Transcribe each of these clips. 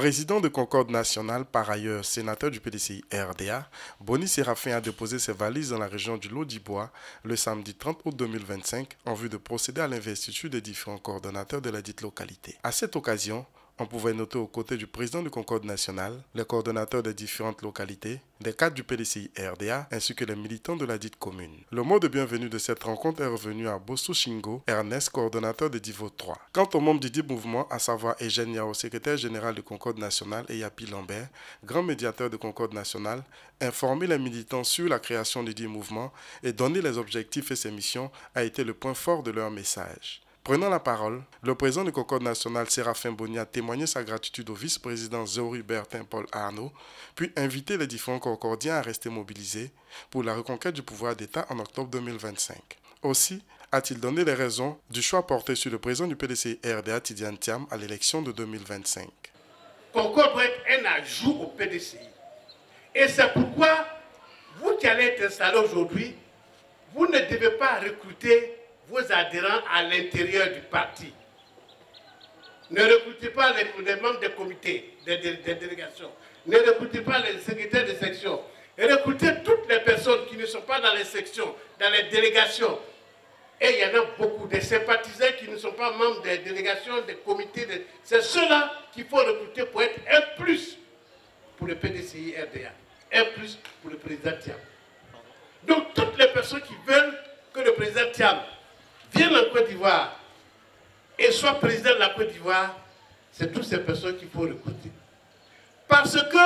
président de Concorde Nationale, par ailleurs sénateur du PDCI RDA, Boni Séraphin a déposé ses valises dans la région du Lot-d'Ibois le samedi 30 août 2025 en vue de procéder à l'investiture des différents coordonnateurs de la dite localité. À cette occasion, on pouvait noter aux côtés du président de Concorde Nationale, les coordonnateurs des différentes localités, les cadres du PDCI RDA ainsi que les militants de la dite commune. Le mot de bienvenue de cette rencontre est revenu à Bossou Shingo, Ernest, coordonnateur de Divo 3. Quant aux membres du dit mouvement, à savoir Eugène Yao, secrétaire général de Concorde Nationale, et Yapi Lambert, grand médiateur de Concorde Nationale, informer les militants sur la création du dit mouvement et donner les objectifs et ses missions a été le point fort de leur message. Prenant la parole, le président de Concorde Nationale, Séraphin Boni, a témoigné sa gratitude au vice-président Zéori Bertin Paul Arnaud, puis invité les différents concordiens à rester mobilisés pour la reconquête du pouvoir d'État en octobre 2025. Aussi, a-t-il donné les raisons du choix porté sur le président du PDCI RDA, Tidiane Thiam, à l'élection de 2025. Concorde doit être un ajout au PDCI. Et c'est pourquoi, vous qui allez être installés aujourd'hui, vous ne devez pas recruter vos adhérents à l'intérieur du parti. Ne recrutez pas les membres des comités, des délégations. Ne recrutez pas les secrétaires de section. Recrutez toutes les personnes qui ne sont pas dans les sections, dans les délégations. Et il y en a beaucoup, des sympathisants qui ne sont pas membres des délégations, des comités. C'est ceux-là qu'il faut recruter pour être un plus pour le PDCI RDA, un plus pour le président Thiam. Donc toutes les personnes qui veulent que le président Thiam vienne en Côte d'Ivoire et soit président de la Côte d'Ivoire, c'est toutes ces personnes qu'il faut recruter. Parce que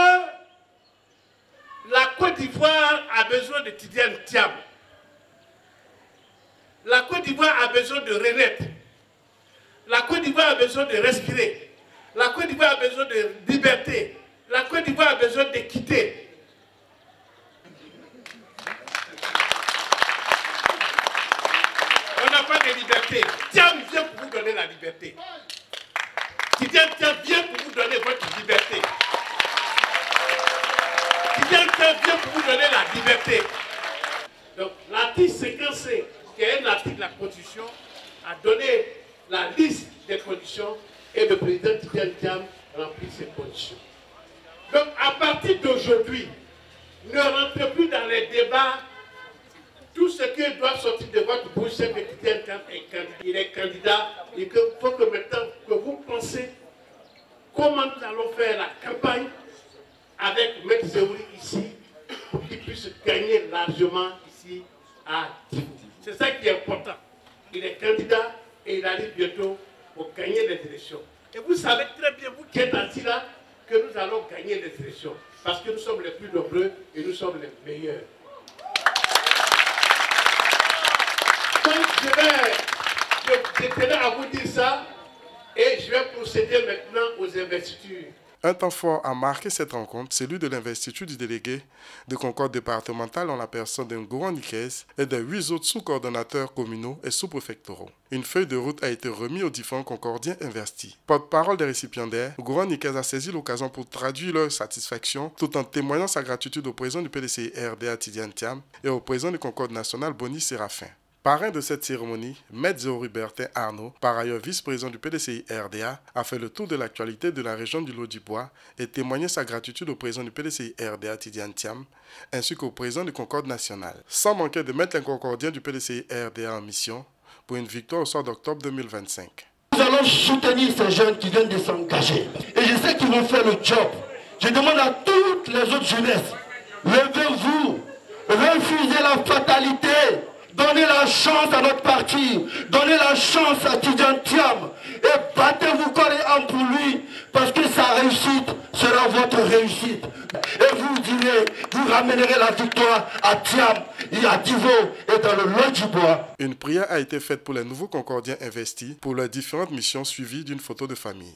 la Côte d'Ivoire a besoin de Tidiane Thiam. La Côte d'Ivoire a besoin de renaître. La Côte d'Ivoire a besoin de respirer. La Côte d'Ivoire a besoin de liberté. La Côte d'Ivoire a besoin d'équité. On n'a pas de liberté. Thiam vient pour vous donner la liberté. Tidiane Thiam vient pour vous donner votre liberté. Tidiane Thiam vient pour vous donner la liberté. Donc l'article 50C, qui est un article de la Constitution, a donné la liste des conditions et le président Tidiane Thiam remplit ces conditions. Donc à partir d'aujourd'hui, ne rentrez plus dans les débats. Tout ce qui doit sortir de votre bouche, c'est que Tidiane Thiam est candidat. Il est candidat et qu'il faut que maintenant que vous pensez comment nous allons faire la campagne avec M. Zéori ici pour qu'il puisse gagner largement ici à Divo. C'est ça qui est important. Il est candidat et il arrive bientôt pour gagner les élections. Et vous savez très bien, vous qui êtes assis là, que nous allons gagner les élections. Parce que nous sommes les plus nombreux et nous sommes les meilleurs. Donc je tenais à vous dire ça et je vais procéder maintenant aux investitures. Un temps fort a marqué cette rencontre, celui de l'investiture du délégué de Concorde départementale en la personne d'un Ngouran Nikez et de 8 autres sous-coordonnateurs communaux et sous-préfectoraux. Une feuille de route a été remise aux différents concordiens investis. Porte-parole des récipiendaires, Ngouran Nikez a saisi l'occasion pour traduire leur satisfaction tout en témoignant sa gratitude au président du PDCI RDA Tidiane Thiam et au président de Concorde Nationale Boni Séraphin. Parrain de cette cérémonie, M. Zéori Bertin Arnaud, par ailleurs vice-président du PDCI RDA, a fait le tour de l'actualité de la région du Lot-d'Ibois et témoigné sa gratitude au président du PDCI RDA Tidiane Thiam, ainsi qu'au président de Concorde Nationale, sans manquer de mettre les concordiens du PDCI RDA en mission pour une victoire au soir d'octobre 2025. Nous allons soutenir ces jeunes qui viennent de s'engager. Et je sais qu'ils vont faire le job. Je demande à toutes les autres jeunesses, levez-vous, refusez la fatalité. Donnez la chance à notre parti, donnez la chance à Tidiane Thiam et battez-vous corps et âme pour lui parce que sa réussite sera votre réussite. Et vous direz, vous ramènerez la victoire à Thiam et à Divo et dans le Lot-d'Ibois. Une prière a été faite pour les nouveaux concordiens investis pour leurs différentes missions suivies d'une photo de famille.